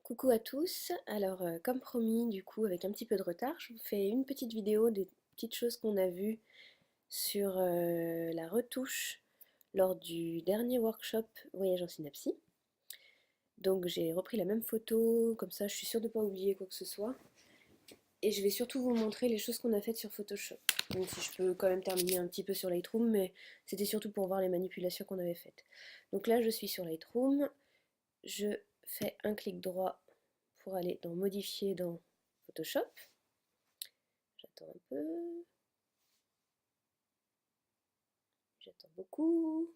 Coucou à tous, alors comme promis du coup avec un petit peu de retard, je vous fais une petite vidéo des petites choses qu'on a vues sur la retouche lors du dernier workshop Voyage en Synapsie. Donc j'ai repris la même photo, comme ça je suis sûre de ne pas oublier quoi que ce soit. Et je vais surtout vous montrer les choses qu'on a faites sur Photoshop. Même si je peux quand même terminer un petit peu sur Lightroom, mais c'était surtout pour voir les manipulations qu'on avait faites. Donc là je suis sur Lightroom, je fais un clic droit pour aller dans modifier dans Photoshop. J'attends un peu. J'attends beaucoup.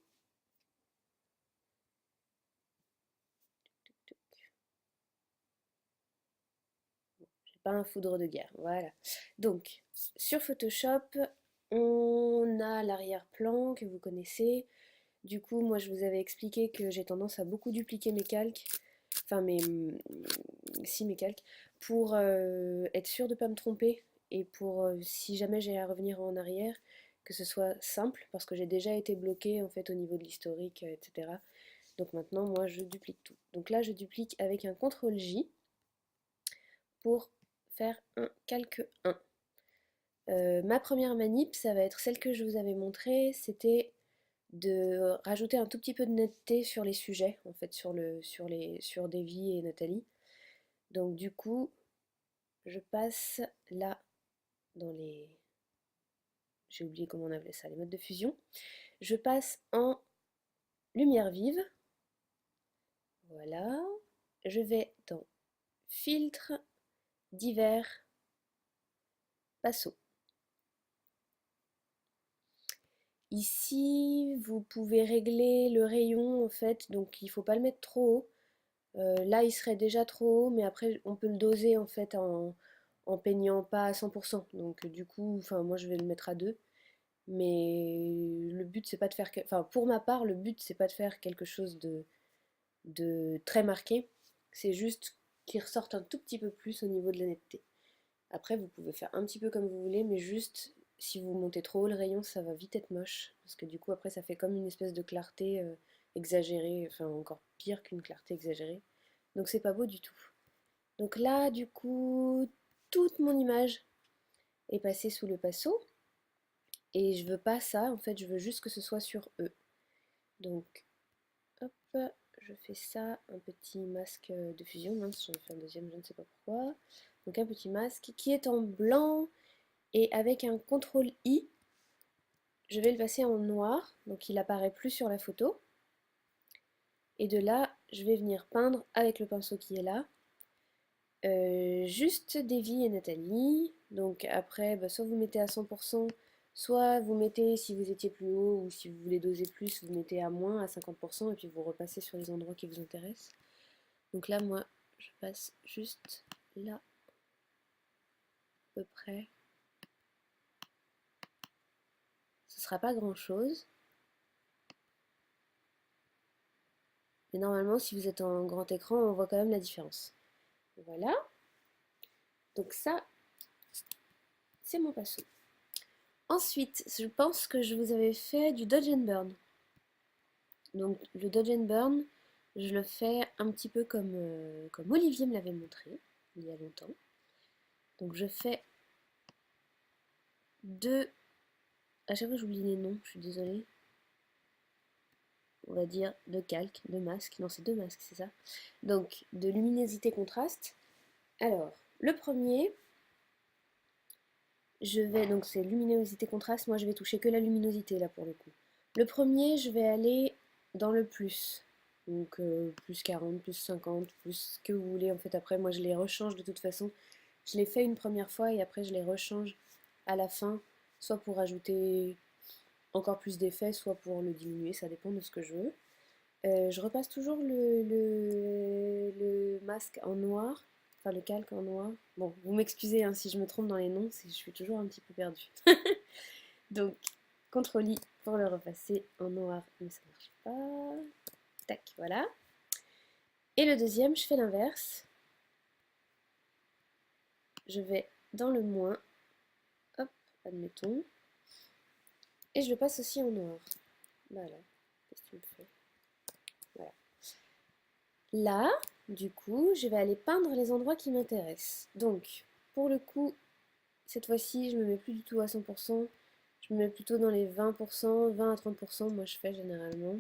J'ai pas un foudre de guerre. Voilà. Donc, sur Photoshop, on a l'arrière-plan que vous connaissez. Du coup, moi, je vous avais expliqué que j'ai tendance à beaucoup dupliquer mes calques. Enfin, mes calques. Pour être sûre de ne pas me tromper. Et pour, si jamais j'ai à revenir en arrière, que ce soit simple, parce que j'ai déjà été bloquée en fait au niveau de l'historique, etc. Donc maintenant, moi, je duplique tout. Donc là, je duplique avec un CTRL-J pour faire un calque 1. Ma première manip, ça va être celle que je vous avais montrée, c'était de rajouter un tout petit peu de netteté sur les sujets, en fait, sur Davy et Nathalie. Donc du coup, je passe là dans les... J'ai oublié comment on appelait ça, les modes de fusion. Je passe en lumière vive. Voilà. Je vais dans filtre, divers, pinceau. Ici, vous pouvez régler le rayon en fait, donc il ne faut pas le mettre trop haut. Là, il serait déjà trop haut, mais après, on peut le doser en fait en peignant pas à 100%. Donc du coup, enfin, moi je vais le mettre à 2. Mais le but, c'est pas de faire... Enfin, pour ma part, le but, c'est pas de faire quelque chose de très marqué. C'est juste qu'il ressorte un tout petit peu plus au niveau de la netteté. Après, vous pouvez faire un petit peu comme vous voulez, mais juste, si vous montez trop haut le rayon, ça va vite être moche. Parce que du coup, après, ça fait comme une espèce de clarté exagérée, enfin encore pire qu'une clarté exagérée. Donc c'est pas beau du tout. Donc là, du coup, toute mon image est passée sous le pinceau. Et je veux pas ça, en fait, je veux juste que ce soit sur eux. Donc, hop, je fais ça, un petit masque de fusion. Mince, j'en ai fait un deuxième, je ne sais pas pourquoi. Donc un petit masque qui est en blanc. Et avec un CTRL I, je vais le passer en noir, donc il apparaît plus sur la photo. Et de là, je vais venir peindre avec le pinceau qui est là. Juste Davy et Nathalie. Donc après, bah, soit vous mettez à 100%, soit vous mettez, si vous étiez plus haut ou si vous voulez doser plus, vous mettez à moins, à 50%, et puis vous repassez sur les endroits qui vous intéressent. Donc là, moi, je passe juste là, à peu près. Ce sera pas grand-chose. Mais normalement, si vous êtes en grand écran, on voit quand même la différence. Voilà. Donc ça, c'est mon pinceau. Ensuite, je pense que je vous avais fait du Dodge and Burn. Donc le Dodge and Burn, je le fais un petit peu comme Olivier me l'avait montré il y a longtemps. Donc je fais deux... À chaque fois j'oublie les noms, je suis désolée. On va dire deux calques, deux masques. Non, c'est deux masques, c'est ça. Donc de luminosité contraste. Alors, le premier, je vais... Donc c'est luminosité contraste, moi je vais toucher que la luminosité là pour le coup. Le premier, je vais aller dans le plus. Donc plus 40, plus 50, plus ce que vous voulez. En fait, après, moi, je les rechange de toute façon. Je les fais une première fois et après, je les rechange à la fin, soit pour ajouter encore plus d'effets, soit pour le diminuer. Ça dépend de ce que je veux. Je repasse toujours le masque en noir, enfin le calque en noir. Bon, vous m'excusez hein, si je me trompe dans les noms, je suis toujours un petit peu perdue. Donc, CTRL-I pour le repasser en noir, mais ça marche pas. Tac, voilà. Et le deuxième, je fais l'inverse. Je vais dans le moins, hop, admettons, et je le passe aussi en noir. Voilà, qu'est-ce que tu me fais? Voilà. Là, Du coup, je vais aller peindre les endroits qui m'intéressent. Donc, pour le coup, cette fois-ci, je me mets plus du tout à 100%. Je me mets plutôt dans les 20%, 20 à 30%, moi je fais généralement.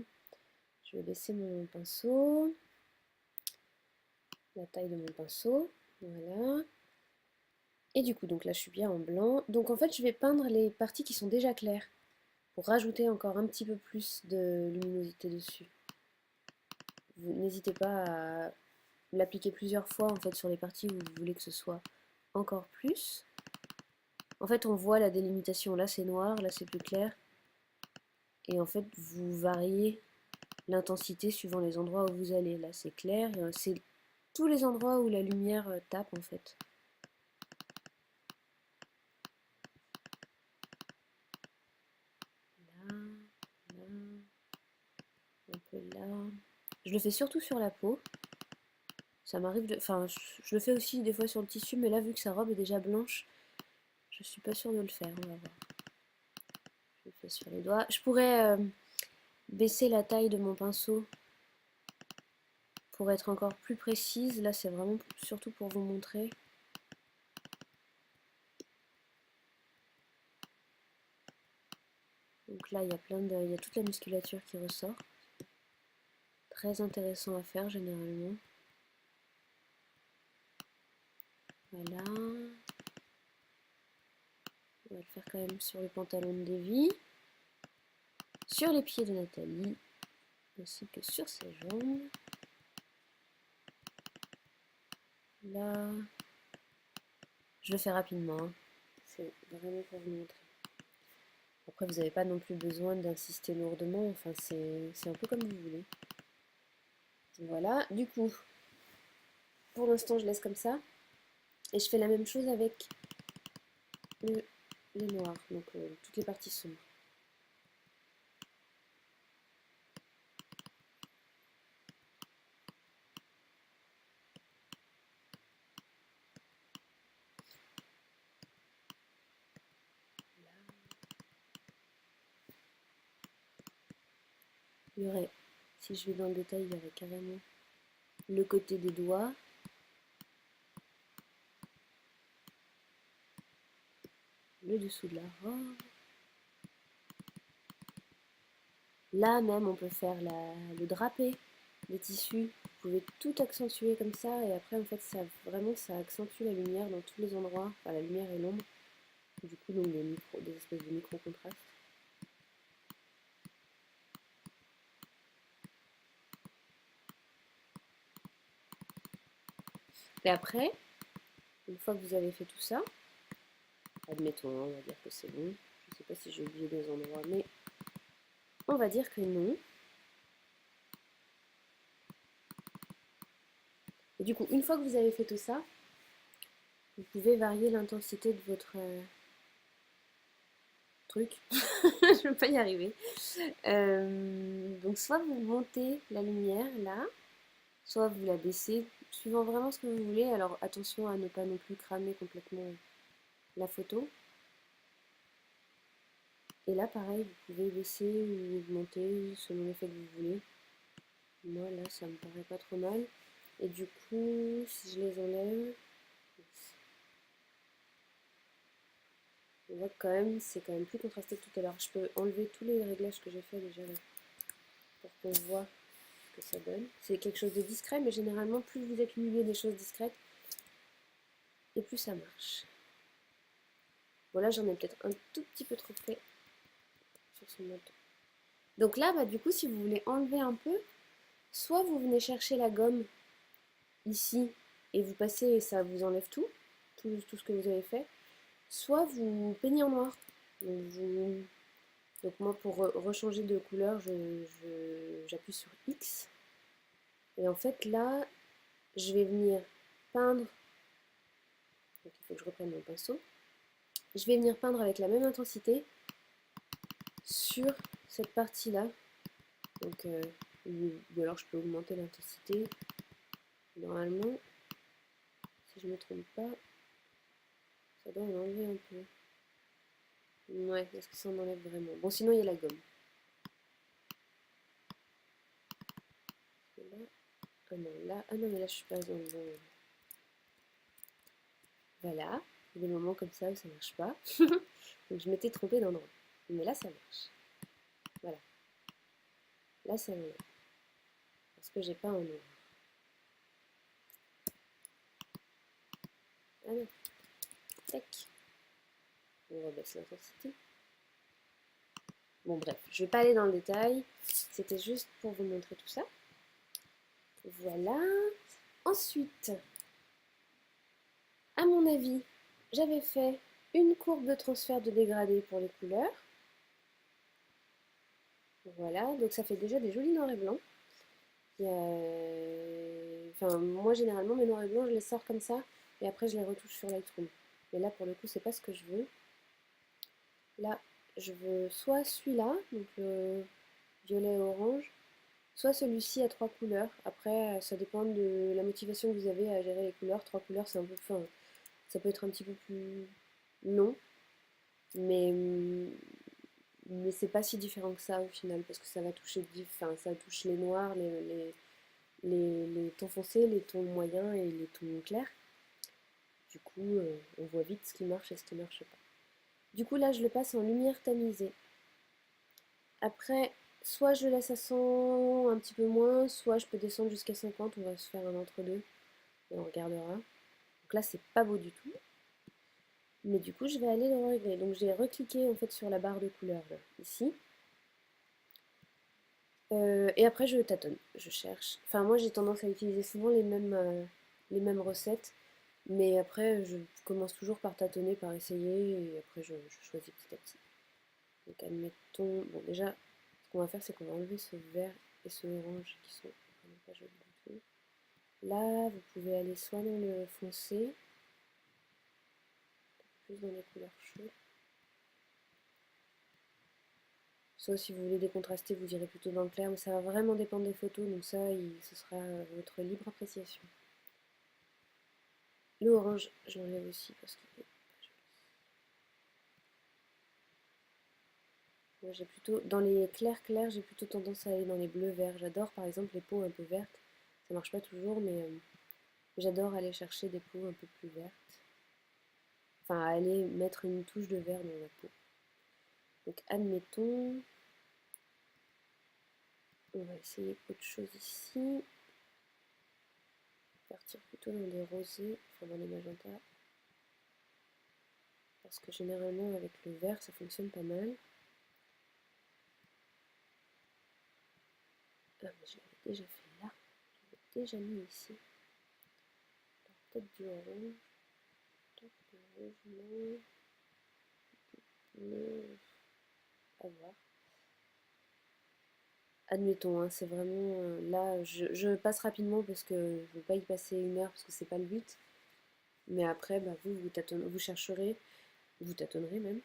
Je vais baisser mon pinceau, la taille de mon pinceau, voilà. Et du coup, donc là je suis bien en blanc. Donc en fait, je vais peindre les parties qui sont déjà claires pour rajouter encore un petit peu plus de luminosité dessus. Vous n'hésitez pas à l'appliquer plusieurs fois en fait sur les parties où vous voulez que ce soit encore plus. En fait, on voit la délimitation. Là, c'est noir, là, c'est plus clair. Et en fait, vous variez l'intensité suivant les endroits où vous allez. Là, c'est clair. C'est tous les endroits où la lumière tape, en fait. Là, là, un peu là. Je le fais surtout sur la peau. Ça m'arrive de... Enfin, je le fais aussi des fois sur le tissu, mais là, vu que sa robe est déjà blanche, je suis pas sûre de le faire. On va voir. Je le fais sur les doigts. Je pourrais baisser la taille de mon pinceau pour être encore plus précise. Là, c'est vraiment surtout pour vous montrer. Donc là, il y a il y a toute la musculature qui ressort. Très intéressant à faire généralement. Voilà. On va le faire quand même sur le pantalon de Davy, sur les pieds de Nathalie, ainsi que sur ses jambes. Là, je le fais rapidement, hein. C'est vraiment pour vous montrer. Après, vous n'avez pas non plus besoin d'insister lourdement, enfin c'est un peu comme vous voulez. Voilà, du coup, pour l'instant je laisse comme ça, et je fais la même chose avec les noirs, donc toutes les parties sombres. Il y aurait, si je vais dans le détail, il y aurait carrément le côté des doigts, le dessous de la robe. Là même, on peut faire le drapé des tissus. Vous pouvez tout accentuer comme ça et après, en fait, ça vraiment, ça accentue la lumière dans tous les endroits. Enfin, la lumière et l'ombre. Du coup, donc des espèces de micro-contrastes. Et après, une fois que vous avez fait tout ça, admettons, on va dire que c'est bon. Je ne sais pas si j'ai oublié des endroits, mais on va dire que non. Et du coup, une fois que vous avez fait tout ça, vous pouvez varier l'intensité de votre truc. Je ne vais pas y arriver. Donc soit vous montez la lumière là, soit vous la baissez, suivant vraiment ce que vous voulez. Alors attention à ne pas non plus cramer complètement la photo. Et là pareil, vous pouvez baisser ou augmenter selon l'effet que vous voulez. Moi là ça me paraît pas trop mal. Et du coup, si je les enlève, on voit que quand même c'est quand même plus contrasté que tout à l'heure. Je peux enlever tous les réglages que j'ai fait déjà là pour qu'on voit ce que ça donne. C'est quelque chose de discret, mais généralement plus vous êtes au milieu des choses discrètes, et plus ça marche. Bon là j'en ai peut-être un tout petit peu trop fait sur son menton. Donc là bah du coup si vous voulez enlever un peu, soit vous venez chercher la gomme ici et vous passez et ça vous enlève tout ce que vous avez fait, soit vous peignez en noir. Donc moi pour rechanger de couleur j'appuie sur X et en fait là je vais venir peindre, donc il faut que je reprenne mon pinceau, je vais venir peindre avec la même intensité sur cette partie-là. Donc, ou alors je peux augmenter l'intensité. Normalement, si je ne me trompe pas, ça doit en enlever un peu. Ouais, est-ce que ça en enlève vraiment? Bon, sinon il y a la gomme. Là, Ah non, là, ah non, mais là, je suis pas dans le bon. Voilà, il y a des moments comme ça où ça marche pas. Donc je m'étais trompée d'endroit. Mais là, ça marche. Voilà, là, ça me parce que j'ai pas un noir. Ah non, tac. On rebaisse l'intensité. Bon, bref, je vais pas aller dans le détail. C'était juste pour vous montrer tout ça. Voilà. Ensuite, à mon avis, j'avais fait une courbe de transfert de dégradé pour les couleurs. Voilà, donc ça fait déjà des jolis noirs et blancs. Enfin, moi généralement mes noirs et blancs je les sors comme ça et après je les retouche sur Lightroom. Mais là pour le coup c'est pas ce que je veux. Là je veux soit celui-là, donc le violet et orange, soit celui-ci à 3 couleurs. Après ça dépend de la motivation que vous avez à gérer les couleurs. 3 couleurs c'est un peu fin. Ça peut être un petit peu plus long, mais, mais c'est pas si différent que ça au final parce que ça va toucher, enfin, ça touche les noirs, les tons foncés, les tons moyens et les tons clairs. Du coup, on voit vite ce qui marche et ce qui ne marche pas. Du coup, là, je le passe en lumière tamisée. Après, soit je laisse à 100 un petit peu moins, soit je peux descendre jusqu'à 50. On va se faire un entre-deux et on regardera. Donc là, c'est pas beau du tout. Mais du coup, je vais aller le régler. Donc j'ai recliqué en fait sur la barre de couleur là, ici. Et après, je tâtonne, je cherche. Enfin, moi, j'ai tendance à utiliser souvent les mêmes recettes. Mais après, je commence toujours par tâtonner, par essayer, et après, je choisis petit à petit. Donc, admettons. Bon, déjà, ce qu'on va faire, c'est qu'on va enlever ce vert et ce orange qui sont vraiment pas jolis du tout. Là, vous pouvez aller soit dans le foncé, plus dans les couleurs chaudes. Soit si vous voulez décontraster, vous irez plutôt dans le clair, mais ça va vraiment dépendre des photos, donc ça, ce sera votre libre appréciation. Le orange, j'enlève aussi parce qu'il est pas joli. Moi, j'ai plutôt, dans les clairs, j'ai plutôt tendance à aller dans les bleus verts. J'adore par exemple les peaux un peu vertes. Ça marche pas toujours, mais j'adore aller chercher des peaux un peu plus vertes. Enfin, aller mettre une touche de vert dans la peau. Donc, admettons, on va essayer autre chose ici. Partir plutôt dans des rosés, enfin dans des magentas. Parce que généralement, avec le vert, ça fonctionne pas mal. Ah, mais je l'avais déjà fait là. Je l'avais déjà mis ici. Alors, peut-être du orange. Peut-être du rouge, non. Mais à voir. Admettons, hein, c'est vraiment là, je passe rapidement parce que je veux pas y passer 1 heure parce que c'est pas le but. Mais après, bah, vous chercherez, vous tâtonnerez même.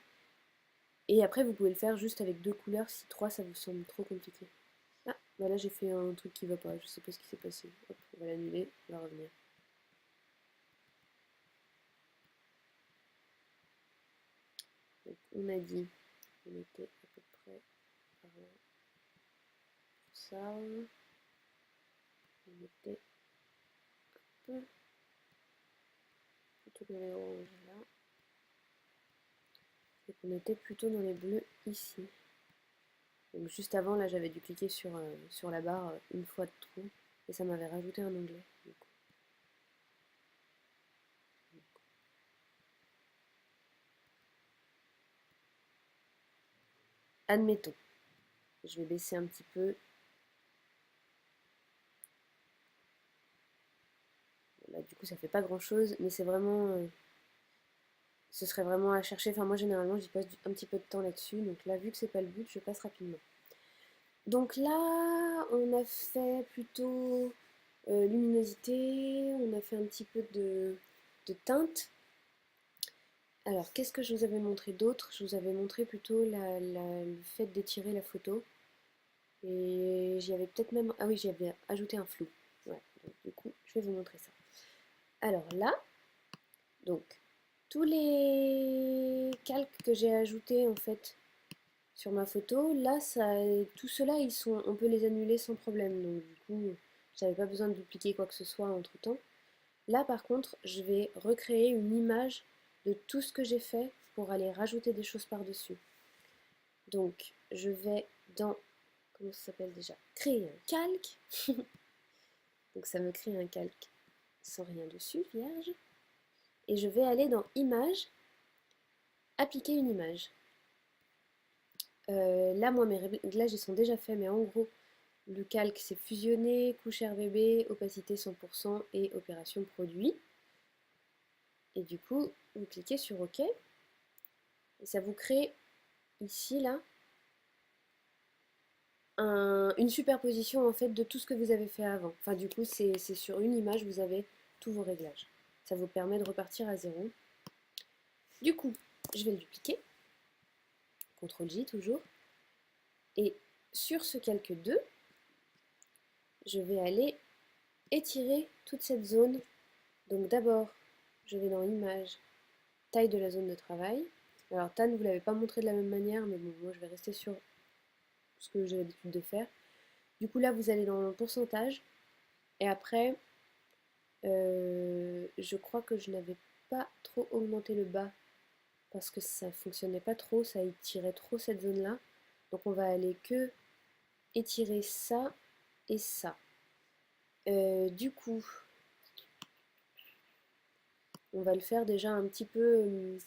Et après, vous pouvez le faire juste avec 2 couleurs si 3 ça vous semble trop compliqué. Ah, bah là j'ai fait un truc qui va pas, je sais pas ce qui s'est passé. Hop, on va l'annuler, on va revenir. Donc on a dit, on était à peu près par là. Ça, on était un peu plutôt dans les oranges là. Et qu'on était plutôt dans les bleus ici. Donc juste avant, là, j'avais dû cliquer sur la barre une fois de trop, et ça m'avait rajouté un onglet. Admettons, je vais baisser un petit peu. Là, du coup, ça fait pas grand chose, mais c'est vraiment. Ce serait vraiment à chercher. Enfin, moi, généralement, j'y passe un petit peu de temps là-dessus. Donc là, vu que c'est pas le but, je passe rapidement. Donc là, on a fait plutôt luminosité, on a fait un petit peu de teinte. Alors, qu'est-ce que je vous avais montré d'autre? Je vous avais montré plutôt le fait d'étirer la photo. Et j'y avais peut-être même... Ah oui, j'y avais ajouté un flou. Ouais, donc du coup, je vais vous montrer ça. Alors là, donc, tous les calques que j'ai ajoutés en fait sur ma photo, là, ça, tout cela, on peut les annuler sans problème. Donc du coup, J'avais pas besoin de dupliquer quoi que ce soit entre temps. Là par contre, je vais recréer une image de tout ce que j'ai fait pour aller rajouter des choses par-dessus. Donc je vais dans, comment ça s'appelle déjà? Créer un calque. Donc ça me crée un calque sans rien dessus, vierge. Et je vais aller dans Images, appliquer une image. Là, moi, mes réglages ils sont déjà faits, mais en gros, le calque c'est fusionné, couche RGB, opacité 100% et opération produit. Et du coup, vous cliquez sur OK. Et ça vous crée ici, là, une superposition en fait de tout ce que vous avez fait avant. Enfin, du coup, c'est sur une image, vous avez tous vos réglages. Ça vous permet de repartir à zéro. Du coup, je vais le dupliquer. CTRL-J toujours. Et sur ce calque 2, je vais aller étirer toute cette zone. Donc d'abord, je vais dans Images, taille de la zone de travail. Alors Tan, vous ne l'avez pas montré de la même manière, mais bon, moi je vais rester sur ce que j'ai l'habitude de faire. Du coup là, vous allez dans le pourcentage. Et après, je crois que je n'avais pas trop augmenté le bas parce que ça fonctionnait pas trop, ça étirait trop cette zone-là. Donc on va aller que étirer ça et ça. Du coup, on va le faire déjà un petit peu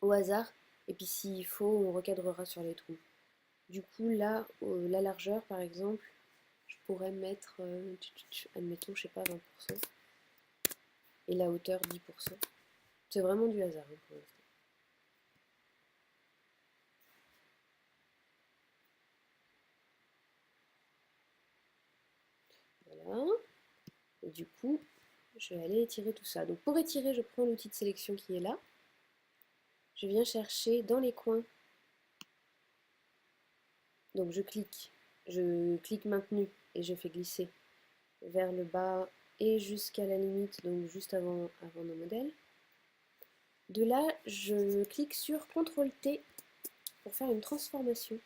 au hasard. Et puis s'il faut, on recadrera sur les trous. Du coup, là, la largeur, par exemple, je pourrais mettre, admettons, je sais pas, 20%. Et la hauteur, 10%. C'est vraiment du hasard hein, pour l'instant. Voilà. Et du coup, je vais aller étirer tout ça. Donc pour étirer, je prends l'outil de sélection qui est là. Je viens chercher dans les coins. Donc je clique maintenu et je fais glisser vers le bas et jusqu'à la limite, donc juste avant nos modèles. De là, je clique sur CTRL-T pour faire une transformation.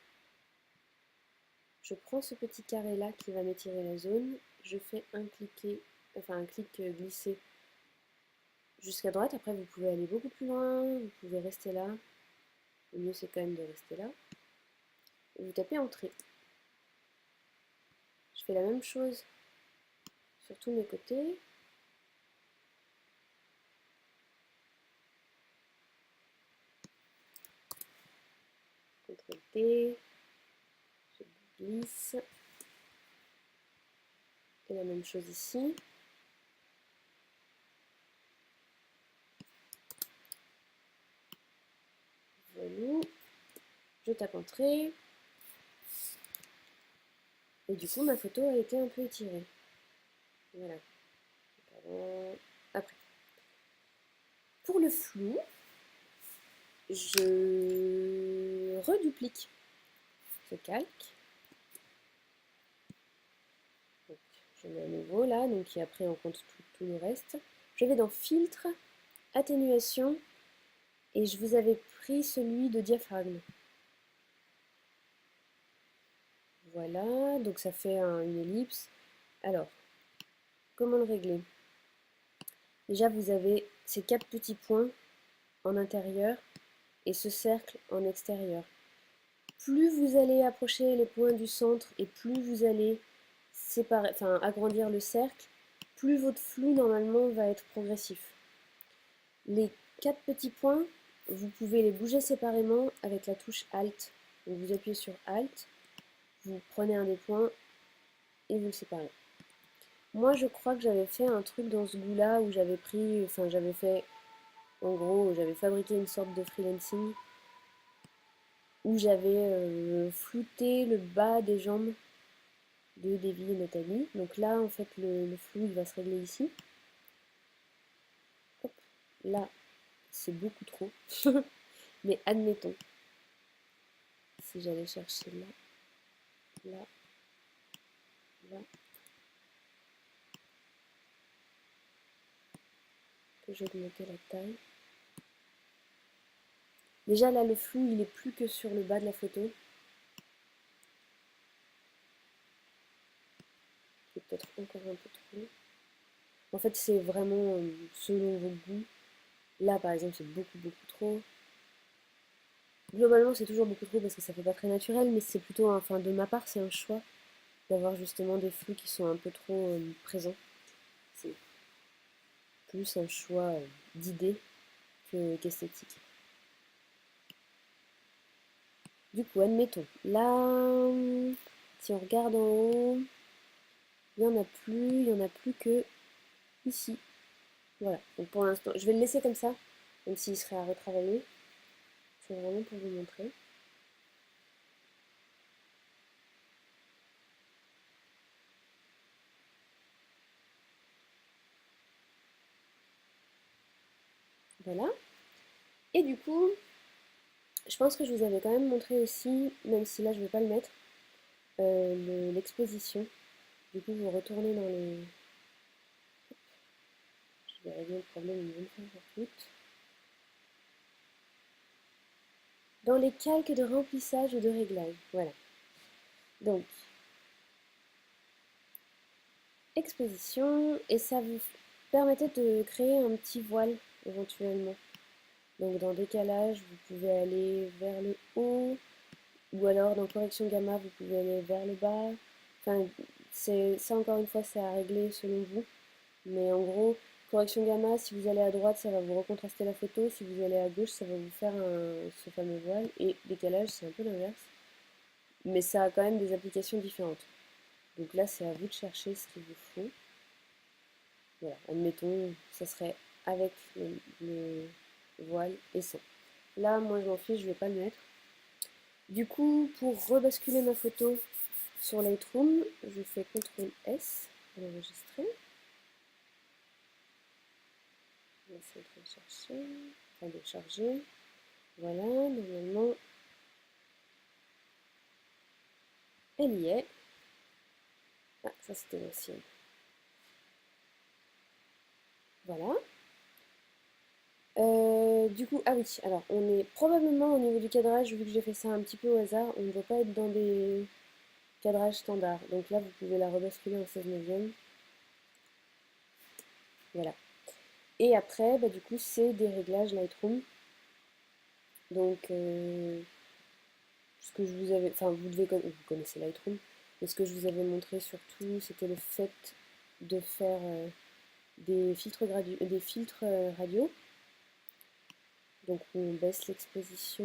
Je prends ce petit carré là qui va m'étirer la zone, je fais un clic glissé jusqu'à droite. Après vous pouvez aller beaucoup plus loin, vous pouvez rester là. Le mieux c'est quand même de rester là. Et vous tapez Entrée. Je fais la même chose sur tous mes côtés. CTRL-T, je glisse. Et la même chose ici. Voilà. Je tape Entrée. Et du coup, ma photo a été un peu étirée. Voilà. Après. Pour le flou, je reduplique ce calque. Donc, je mets à nouveau là, donc et après on compte tout le reste. Je vais dans Filtre, Atténuation, et je vous avais pris celui de diaphragme. Voilà, donc ça fait une ellipse. Alors, comment le régler? Déjà, vous avez ces 4 petits points en intérieur et ce cercle en extérieur. Plus vous allez approcher les points du centre et plus vous allez agrandir le cercle, plus votre flou normalement va être progressif. Les 4 petits points, vous pouvez les bouger séparément avec la touche Alt. Donc vous appuyez sur Alt, vous prenez un des points et vous le séparez. Moi je crois que j'avais fait un truc dans ce goût-là où j'avais j'avais fabriqué une sorte de freelancing où j'avais flouté le bas des jambes de Davy et Nathalie. Donc là, en fait, le flou, il va se régler ici. Hop, là, c'est beaucoup trop. Mais admettons, si j'allais chercher là, là, là, que j'augmentais la taille. Déjà là, le flou, il est plus que sur le bas de la photo. Je vais peut-être encore un peu trop. En fait, c'est vraiment selon vos goûts. Là, par exemple, c'est beaucoup, beaucoup trop. Globalement, c'est toujours beaucoup trop parce que ça fait pas très naturel, mais c'est plutôt, enfin, de ma part, c'est un choix d'avoir justement des flous qui sont un peu trop présents. C'est plus un choix d'idée qu'esthétique. Du coup, admettons, là, si on regarde en haut, il n'y en a plus, il n'y en a plus que ici. Voilà, donc pour l'instant, je vais le laisser comme ça, même s'il serait à retravailler. C'est vraiment pour vous montrer. Voilà. Et du coup, je pense que je vous avais quand même montré aussi, même si là je ne vais pas le mettre, l'exposition. Du coup, vous retournez dans les... Je vais régler le problème une bonne fois pour toutes. Dans les calques de remplissage ou de réglage. Voilà. Donc, exposition, et ça vous permettait de créer un petit voile éventuellement. Donc dans décalage, vous pouvez aller vers le haut, ou alors dans correction gamma, vous pouvez aller vers le bas. Enfin, ça encore une fois, c'est à régler selon vous. Mais en gros, correction gamma, si vous allez à droite, ça va vous recontraster la photo. Si vous allez à gauche, ça va vous faire ce fameux voile. Et décalage, c'est un peu l'inverse. Mais ça a quand même des applications différentes. Donc là, c'est à vous de chercher ce qu'il vous faut. Voilà, admettons, ça serait avec le voile et sans. Là, moi, je m'en fiche, je ne vais pas le mettre. Du coup, pour rebasculer ma photo sur Lightroom, je fais CTRL S pour enregistrer. On va essayer de chercher, enfin de charger. Voilà, normalement, elle y est. Ah, ça c'était l'ancienne. Voilà. Du coup, ah oui, alors on est probablement au niveau du cadrage, vu que j'ai fait ça un petit peu au hasard, on ne doit pas être dans des cadrages standards. Donc là, vous pouvez la rebasculer en 16 neuvième. Voilà. Et après, bah, du coup, c'est des réglages Lightroom. Donc, ce que je vous avais, enfin, vous connaissez Lightroom, mais ce que je vous avais montré surtout, c'était le fait de faire des filtres radio. Donc on baisse l'exposition.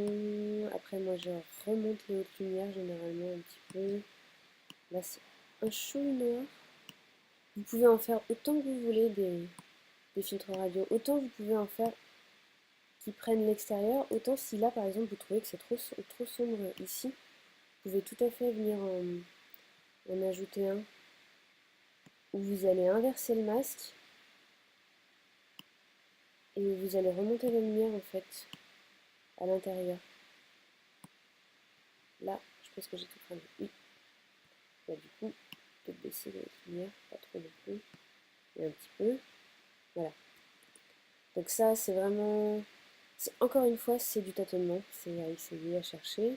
Après moi je remonte les hautes lumières généralement un petit peu. Là c'est un chaud noir. Vous pouvez en faire autant que vous voulez des filtres radio. Autant vous pouvez en faire qui prennent l'extérieur. Autant si là par exemple vous trouvez que c'est trop sombre ici, vous pouvez tout à fait venir en ajouter un. Où vous allez inverser le masque. Et vous allez remonter la lumière en fait à l'intérieur. Là, je pense que j'ai tout cramé. Oui. Bah, du coup, peut-être baisser la lumière, pas trop non plus. Et un petit peu. Voilà. Donc ça, c'est vraiment... Encore une fois, c'est du tâtonnement. C'est à essayer, à chercher.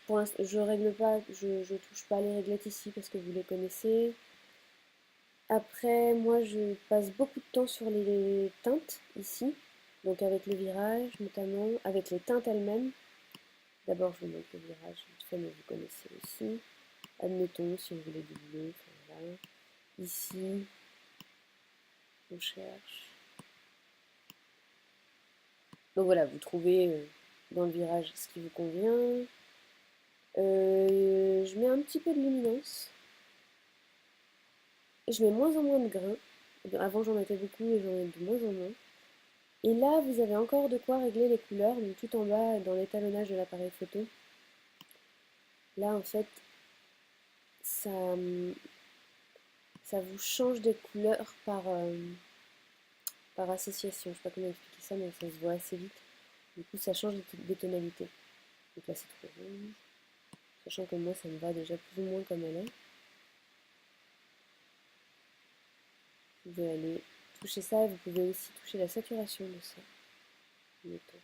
Pour l'instant, je règle pas, je touche pas les réglettes ici parce que vous les connaissez. Après, moi, je passe beaucoup de temps sur les teintes ici. Donc avec le virage, notamment, avec les teintes elles-mêmes. D'abord, je vous montre le virage, vite fait, mais vous connaissez aussi. Admettons, si vous voulez du bleu, enfin, voilà. Ici, on cherche. Donc voilà, vous trouvez dans le virage ce qui vous convient. Je mets un petit peu de luminance. Je mets moins en moins de grains. Avant, j'en mettais beaucoup et j'en mets de moins en moins. Et là, vous avez encore de quoi régler les couleurs, donc tout en bas dans l'étalonnage de l'appareil photo. Là, en fait, ça, ça vous change des couleurs par association. Je sais pas comment expliquer ça, mais ça se voit assez vite. Du coup, ça change des tonalités. Donc là, c'est trop rouge. Sachant que moi, ça me va déjà plus ou moins comme elle est. Vous pouvez aller toucher ça et vous pouvez aussi toucher la saturation de ça. Mettons.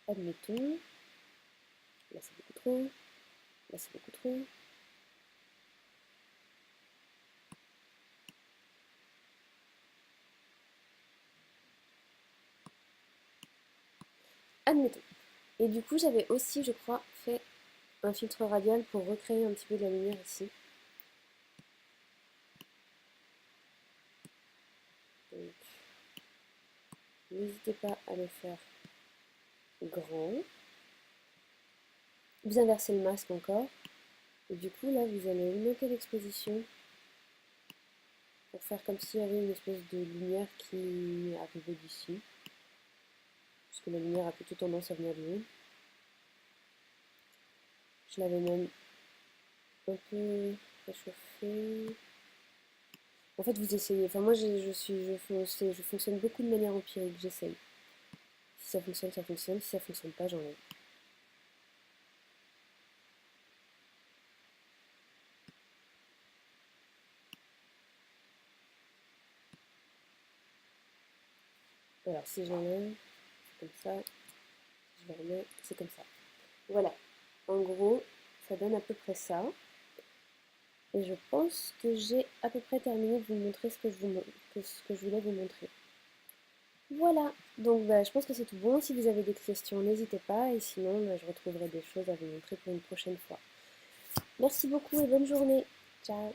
Admettons. Là, c'est beaucoup trop. Là, c'est beaucoup trop. admettons. Et du coup, j'avais aussi, je crois, fait un filtre radial pour recréer un petit peu de la lumière ici. Donc, n'hésitez pas à le faire grand. Vous inversez le masque encore. Et du coup, là, vous allez augmenter l'exposition pour faire comme s'il y avait une espèce de lumière qui arrivait d'ici. Parce que la lumière a plutôt tendance à venir de haut. Je l'avais même un peu réchauffé. En fait, vous essayez. Enfin, moi, je fonctionne beaucoup de manière empirique. J'essaye. Si ça fonctionne, ça fonctionne. Si ça fonctionne pas, j'enlève. Alors, si je l'enlève, c'est comme ça. Si je le remets, c'est comme ça. Voilà. En gros, ça donne à peu près ça. Et je pense que j'ai à peu près terminé de vous montrer ce que je voulais vous montrer. Voilà, donc bah, je pense que c'est tout bon. Si vous avez des questions, n'hésitez pas. Et sinon, bah, je retrouverai des choses à vous montrer pour une prochaine fois. Merci beaucoup et bonne journée. Ciao.